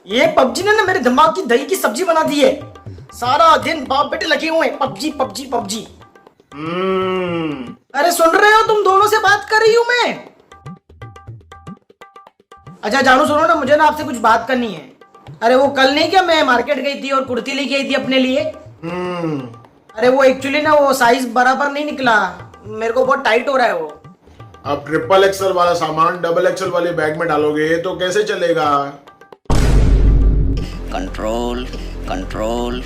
ये पबजी ने ना मेरे दिमाग की दही की सब्जी बना दी है। सारा दिन बाप बेटे लगे हुए हैं पबजी पबजी पबजी। अरे सुन रहे हो, तुम दोनों से बात कर रही हूं मैं। अच्छा जानू सुनो ना, मुझे ना आपसे कुछ बात करनी है। अरे वो कल नहीं क्या मैं मार्केट गई थी और कुर्ती लेके आई थी अपने लिए। अरे वो एक्चुअली ना वो साइज बराबर नहीं निकला, मेरे को बहुत टाइट हो रहा है वो। अब ट्रिपल एक्सल वाला सामान डबल एक्सल वाले बैग में डालोगे तो कैसे चलेगा? Control control.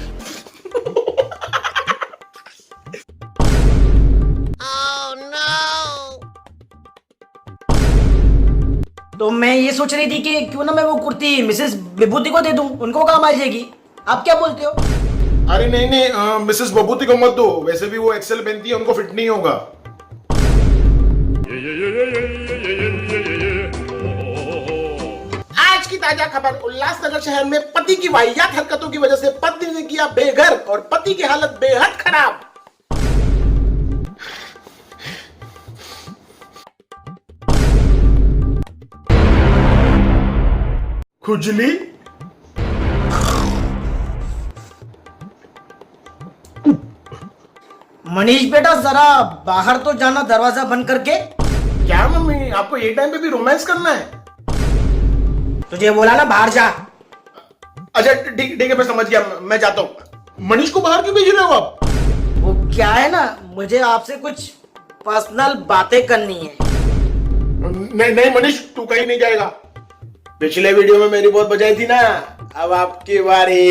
तो मैं ये सोच रही थी कि क्यों ना मैं वो कुर्ती मिसेस विभूति को दे दूं, उनको काम आ जाएगी। आप क्या बोलते हो? अरे नहीं नहीं, मिसेस बबूती को मत दो, वैसे भी वो एक्सेल पहनती है, उनको फिट नहीं होगा। आज की ताजा खबर, उल्लासनगर शहर में पति की वाहियात हरकतों की वजह से पत्नी ने किया बेघर और पति की हालत बेहद खराब। खुजली, मनीष बेटा जरा बाहर तो जाना, दरवाजा बंद करके। क्या मम्मी, आपको ये टाइम पे भी रोमांस करना है? तुझे बोला ना बाहर जा। अच्छा ठीक है, मैं समझ गया, मैं जाता हूँ। मनीष को बाहर क्यों भेज रहे हो आप? वो क्या है ना, मुझे आपसे कुछ पर्सनल बातें करनी है। नहीं नहीं मनीष, तू कहीं नहीं जाएगा। पिछले वीडियो में मेरी बहुत बजाई थी ना, अब आपकी बारी।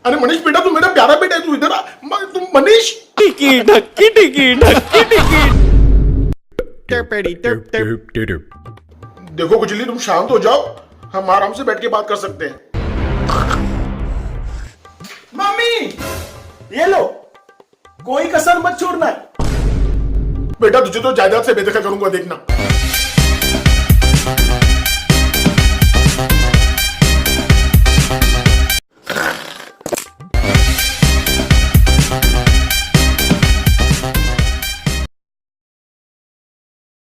अरे मनीष बेटा, तू मेरा प्यारा बेटा है, तू इधर आ। तुम मनीष, टिकी ढक्की टिकी ढक्की टिकी। देखो कुचली, तुम शांत हो जाओ, हम आराम से बैठ के बात कर सकते हैं। मम्मी ये लो, कोई कसर मत छोड़ना। बेटा तुझे तो जायदाद से बेदखल करूंगा, देखना।